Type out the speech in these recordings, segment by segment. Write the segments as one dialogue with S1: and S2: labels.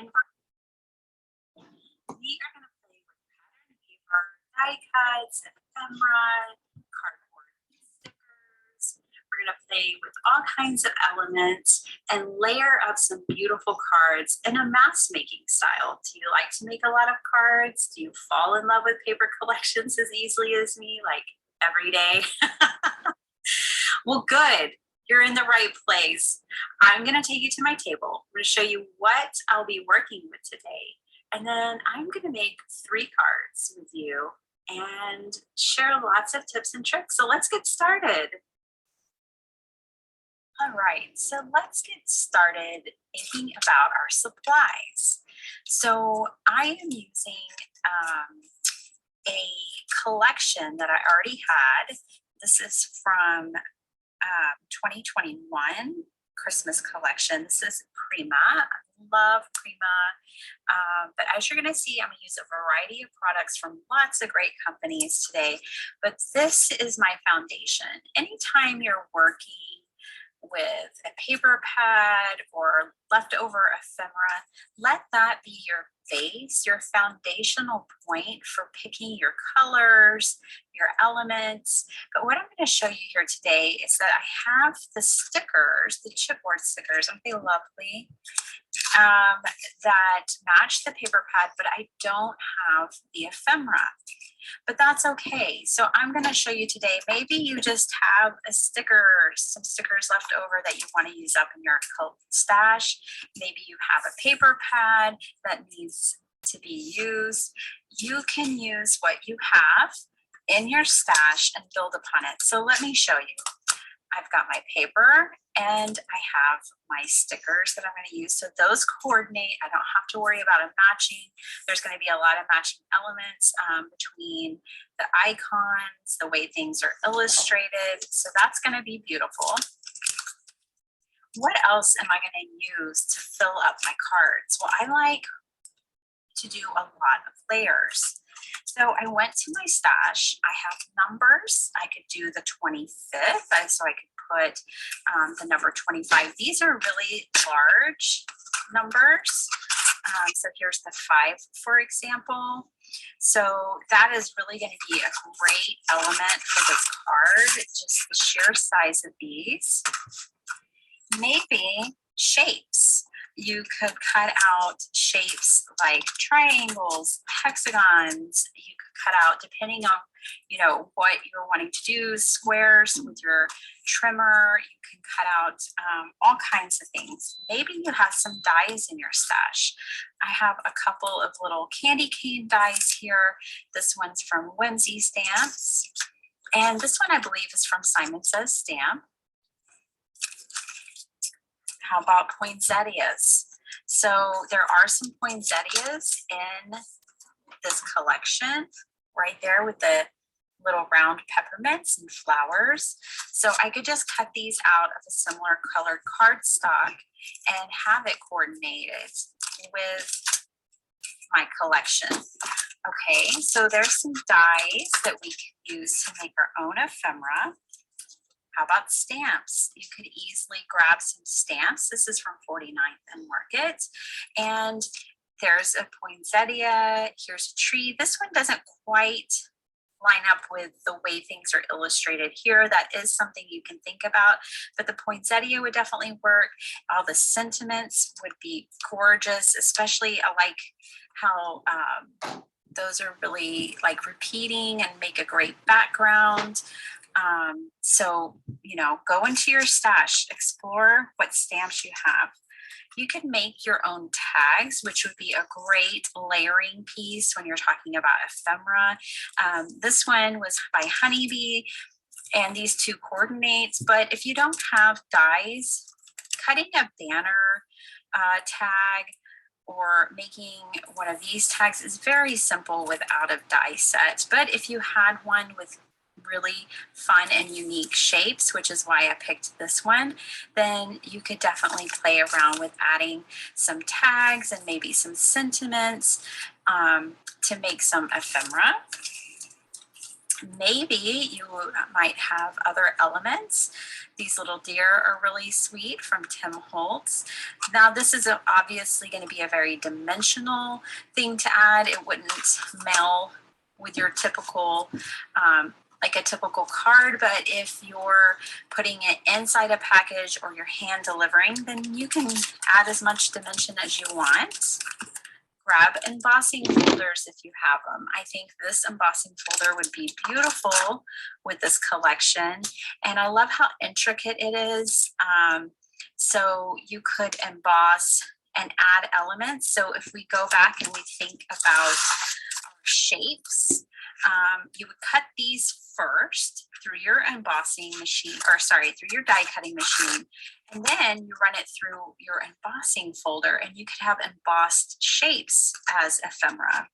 S1: And we are going to play with pattern paper, die cuts, ephemera, cardboard stickers. We're going to play with all kinds of elements and layer up some beautiful cards in a mask making style. Do you like to make a lot of cards? Do you fall in love with paper collections as easily as me, like every day? Well, good. You're in the right place. I'm going to take you to my table. I'm going to show you what I'll be working with today. And then I'm going to make 3 cards with you and share lots of tips and tricks. So let's get started. All right, so let's get started thinking about our supplies. So I am using a collection that I already had. This is from 2021 Christmas collection. This is Prima. I love Prima. But as you're going to see, I'm going to use a variety of products from lots of great companies today. But this is my foundation. Anytime you're working with a paper pad or leftover ephemera, let that be your base, your foundational point for picking your colors, your elements. But what I'm going to show you here today is that I have the stickers, the chipboard stickers, aren't they lovely? That match the paper pad, but I don't have the ephemera. But that's okay. So I'm going to show you today, maybe you just have a sticker, some stickers left over that you want to use up in your stash. Maybe you have a paper pad that needs to be used. You can use what you have in your stash and build upon it. So let me show you. I've got my paper and I have my stickers that I'm going to use. So those coordinate. I don't have to worry about them matching. There's going to be a lot of matching elements between the icons, the way things are illustrated. So that's going to be beautiful. What else am I going to use to fill up my cards? Well, I like to do a lot of layers. So I went to my stash. I have numbers. I could do the 25th, so I could put the number 25. These are really large numbers. So here's the 5, for example. So that is really going to be a great element for this card, just the sheer size of these. Maybe shapes. You could cut out shapes like triangles, hexagons. You could cut out, depending on, what you're wanting to do, squares with your trimmer. You can cut out all kinds of things. Maybe you have some dies in your stash. I have a couple of little candy cane dies here. This one's from Whimsy Stamps. And this one, I believe, is from Simon Says Stamp. How about poinsettias? So there are some poinsettias in this collection right there with the little round peppermints and flowers. So I could just cut these out of a similar colored cardstock and have it coordinated with my collection. Okay, so there's some dies that we can use to make our own ephemera. How about stamps? You could easily grab some stamps. This is from 49th and Market. And there's a poinsettia. Here's a tree. This one doesn't quite line up with the way things are illustrated here. That is something you can think about. But the poinsettia would definitely work. All the sentiments would be gorgeous, especially I like how those are really like repeating and make a great background. So, go into your stash, explore what stamps you have. You could make your own tags, which would be a great layering piece when you're talking about ephemera. This one was by Honeybee, and these two coordinates. But if you don't have dies, cutting a banner tag or making one of these tags is very simple without a die set. But if you had one with really fun and unique shapes, which is why I picked this one, then you could definitely play around with adding some tags and maybe some sentiments to make some ephemera. Maybe you might have other elements. These little deer are really sweet from Tim Holtz. Now this is obviously going to be a very dimensional thing to add. It wouldn't mail with your typical like a typical card, but if you're putting it inside a package or you're hand delivering, then you can add as much dimension as you want. Grab embossing folders if you have them. I think this embossing folder would be beautiful with this collection. And I love how intricate it is. So you could emboss and add elements. So if we go back and we think about our shapes, you would cut these first through your embossing machine, or sorry, through your die cutting machine. And then you run it through your embossing folder and you could have embossed shapes as ephemera.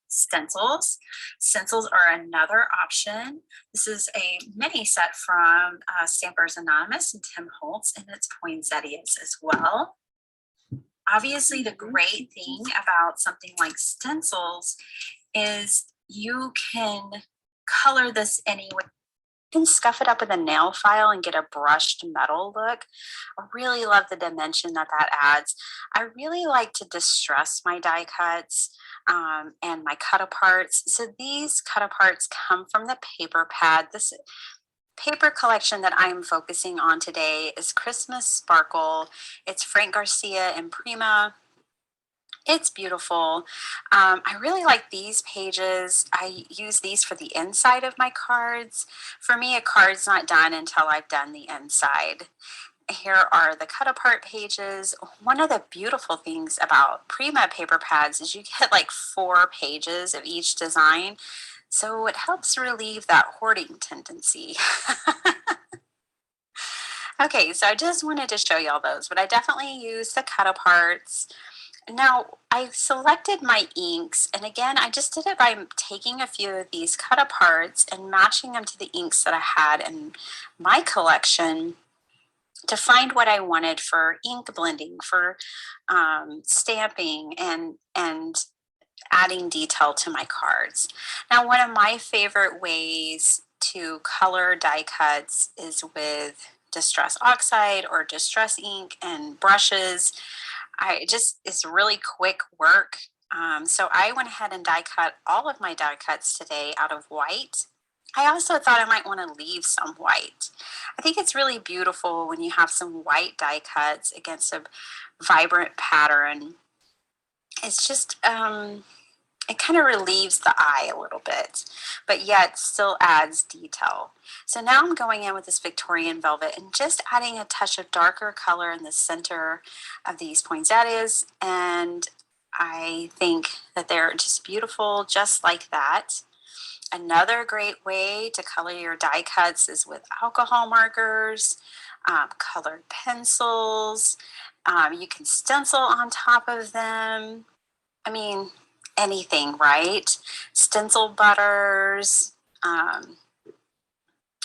S1: Stencils. Stencils are another option. This is a mini set from Stampers Anonymous and Tim Holtz, and it's poinsettias as well. Obviously, the great thing about something like stencils is you can color this any way. You can scuff it up with a nail file and get a brushed metal look. I really love the dimension that adds. I really like to distress my die cuts and my cut aparts. So these cut aparts come from the paper pad. This paper collection that I'm focusing on today is Christmas Sparkle. It's Frank Garcia and Prima. It's beautiful. I really like these pages. I use these for the inside of my cards. For me, a card's not done until I've done the inside. Here are the cut apart pages. One of the beautiful things about Prima paper pads is you get like 4 pages of each design. So it helps relieve that hoarding tendency. Okay, so I just wanted to show you all those, but I definitely use the cut aparts. Now, I selected my inks, and again, I just did it by taking a few of these cut aparts and matching them to the inks that I had in my collection to find what I wanted for ink blending, for stamping, and adding detail to my cards. Now, one of my favorite ways to color die cuts is with Distress Oxide or Distress ink and brushes. It's really quick work. So I went ahead and die cut all of my die cuts today out of white. I also thought I might want to leave some white. I think it's really beautiful when you have some white die cuts against a vibrant pattern. It's just, it kind of relieves the eye a little bit, but yet still adds detail. So now I'm going in with this Victorian velvet and just adding a touch of darker color in the center of these poinsettias. And I think that they're just beautiful, just like that. Another great way to color your die cuts is with alcohol markers, colored pencils. You can stencil on top of them. I mean, anything, right? Stencil butters,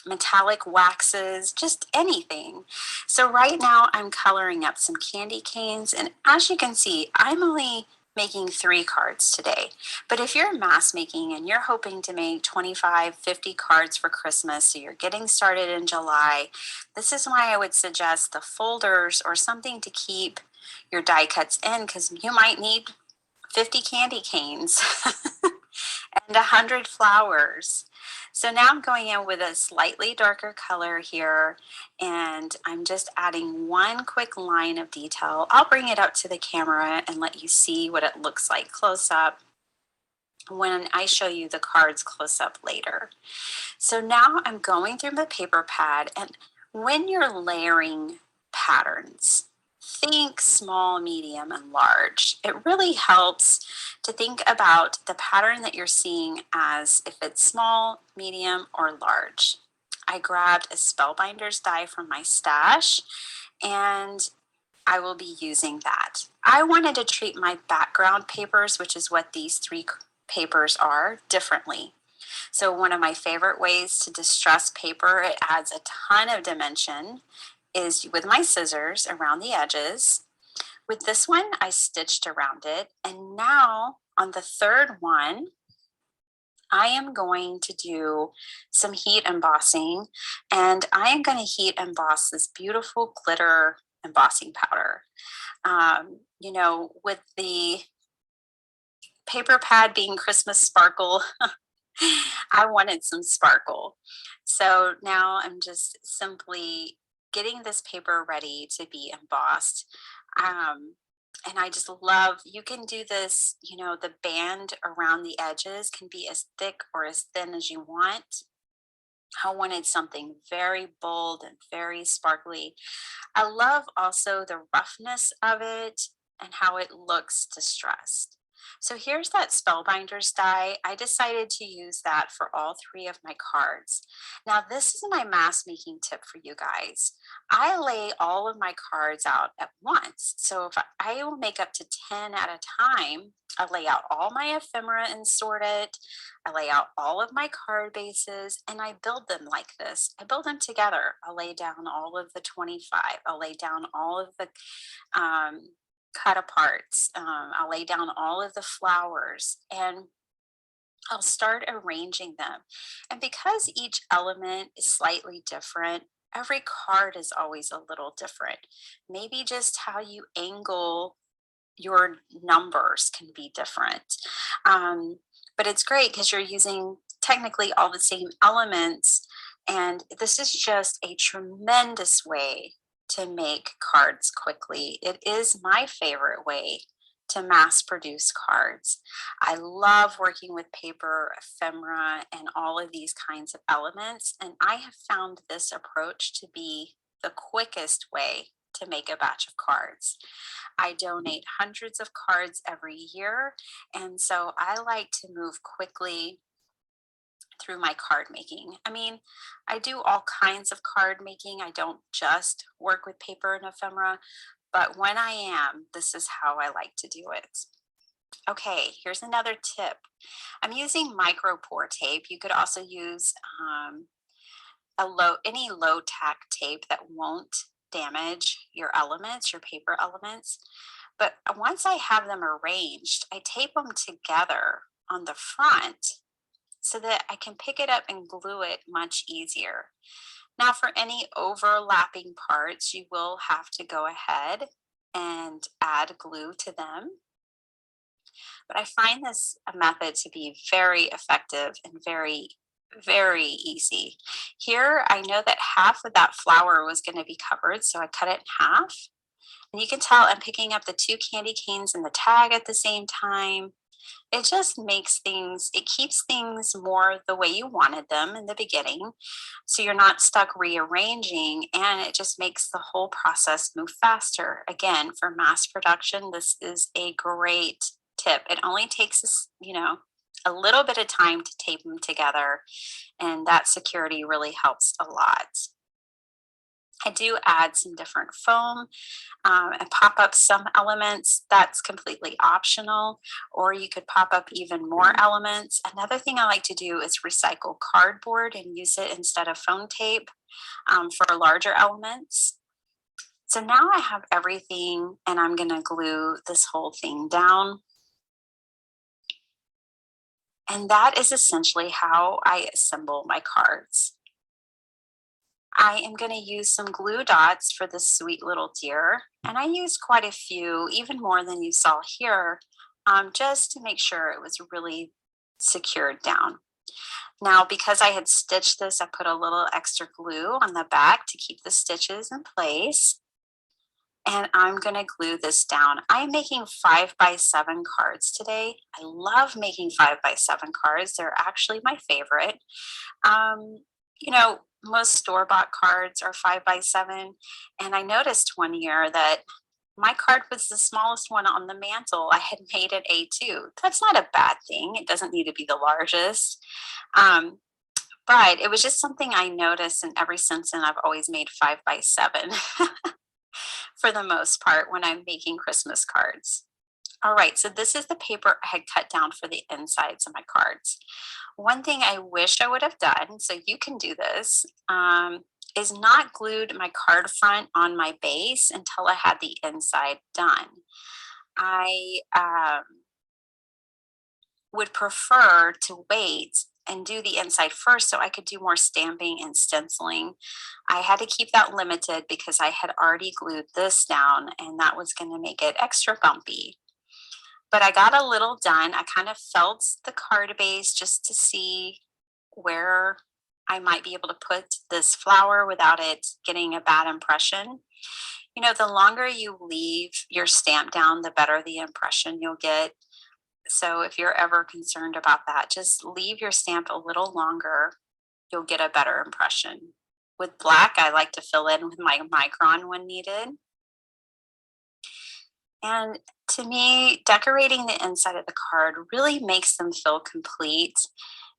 S1: metallic waxes, just anything. So right now I'm coloring up some candy canes, and as you can see, I'm only making 3 cards today. But if you're mass making and you're hoping to make 25, 50 cards for Christmas, so you're getting started in July, this is why I would suggest the folders or something to keep your die cuts in, because you might need 50 candy canes and 100 flowers. So now I'm going in with a slightly darker color here, and I'm just adding one quick line of detail. I'll bring it up to the camera and let you see what it looks like close up when I show you the cards close up later. So now I'm going through the paper pad, and when you're layering patterns, think small, medium, and large. It really helps to think about the pattern that you're seeing as if it's small, medium, or large. I grabbed a Spellbinders die from my stash, and I will be using that. I wanted to treat my background papers, which is what these 3 papers are, differently. So one of my favorite ways to distress paper, it adds a ton of dimension, is with my scissors around the edges. With this one, I stitched around it. And now on the 3rd one, I am going to do some heat embossing, and I am going to heat emboss this beautiful glitter embossing powder. With the paper pad being Christmas sparkle, I wanted some sparkle. So now I'm just simply getting this paper ready to be embossed. Um, and I just love, you can do this, the band around the edges can be as thick or as thin as you want. I wanted something very bold and very sparkly. I love also the roughness of it and how it looks distressed. So here's that Spellbinders die. I decided to use that for all three of my cards. Now this is my mask making tip for you guys. I lay all of my cards out at once. So if I will make up to 10 at a time, I lay out all my ephemera and sort it. I lay out all of my card bases and I build them like this. I build them together. I'll lay down all of the 25. I'll lay down all of the um, cut aparts. I'll lay down all of the flowers and I'll start arranging them. And because each element is slightly different, every card is always a little different. Maybe just how you angle your numbers can be different. Um, but it's great because you're using technically all the same elements. And this is just a tremendous way to make cards quickly. It is my favorite way to mass produce cards. I love working with paper, ephemera, and all of these kinds of elements. And I have found this approach to be the quickest way to make a batch of cards. I donate hundreds of cards every year, and so I like to move quickly through my card making. I mean, I do all kinds of card making. I don't just work with paper and ephemera, but when I am, this is how I like to do it. Okay, here's another tip. I'm using micro pour tape. You could also use any low tack tape that won't damage your elements, your paper elements. But once I have them arranged, I tape them together on the front so that I can pick it up and glue it much easier. Now for any overlapping parts, you will have to go ahead and add glue to them. But I find this a method to be very effective and very easy. Here, I know that half of that flower was going to be covered, so I cut it in half. And you can tell I'm picking up the two candy canes and the tag at the same time. It just makes things, it keeps things more the way you wanted them in the beginning. So you're not stuck rearranging, and it just makes the whole process move faster. Again, for mass production, this is a great tip. It only takes us, a little bit of time to tape them together, and that security really helps a lot. I do add some different foam and pop up some elements. That's completely optional, or you could pop up even more elements. Another thing I like to do is recycle cardboard and use it instead of foam tape for larger elements. So now I have everything and I'm gonna glue this whole thing down. And that is essentially how I assemble my cards. I am going to use some glue dots for this sweet little deer. And I used quite a few, even more than you saw here, just to make sure it was really secured down. Now, because I had stitched this, I put a little extra glue on the back to keep the stitches in place. And I'm going to glue this down. I'm making 5x7 cards today. I love making 5x7 cards. They're actually my favorite. Um, most store-bought cards are 5x7, and I noticed one year that my card was the smallest one on the mantle. I had made it A2. That's not a bad thing. It doesn't need to be the largest. Um, but it was just something I noticed, and ever since then, I've always made 5x7 for the most part when I'm making Christmas cards. All right, so this is the paper I had cut down for the insides of my cards. One thing I wish I would have done, so you can do this, is not glued my card front on my base until I had the inside done. I would prefer to wait and do the inside first so I could do more stamping and stenciling. I had to keep that limited because I had already glued this down and that was going to make it extra bumpy. But I got a little done. I kind of felt the card base just to see where I might be able to put this flower without it getting a bad impression. You know, the longer you leave your stamp down, the better the impression you'll get. So if you're ever concerned about that, just leave your stamp a little longer. You'll get a better impression. With black, I like to fill in with my micron when needed. And to me, decorating the inside of the card really makes them feel complete.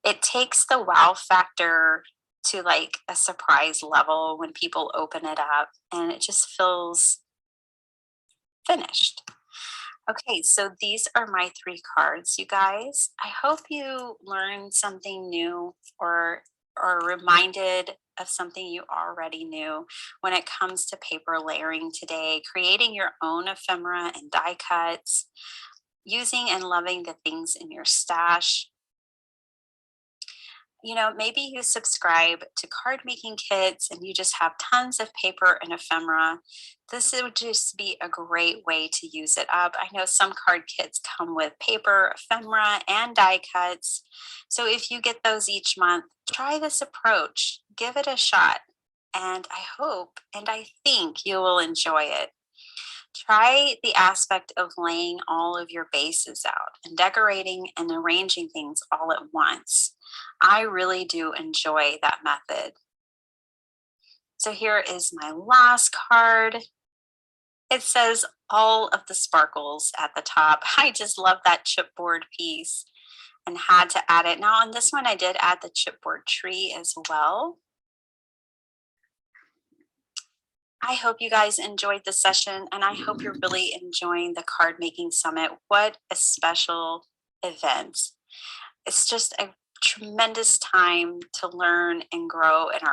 S1: It takes the wow factor to like a surprise level when people open it up, and it just feels finished. Okay, so these are my 3 cards, you guys. I hope you learned something new or reminded of something you already knew when it comes to paper layering today, creating your own ephemera and die cuts, using and loving the things in your stash. You know, maybe you subscribe to card making kits and you just have tons of paper and ephemera. This would just be a great way to use it up. I know some card kits come with paper, ephemera, and die cuts. So if you get those each month, try this approach, give it a shot. And I hope and I think you will enjoy it. Try the aspect of laying all of your bases out and decorating and arranging things all at once. I really do enjoy that method. So here is my last card. It says all of the sparkles at the top. I just love that chipboard piece and had to add it. Now on this one, I did add the chipboard tree as well. I hope you guys enjoyed the session and I hope you're really enjoying the card making summit. What a special event. It's just a tremendous time to learn and grow in our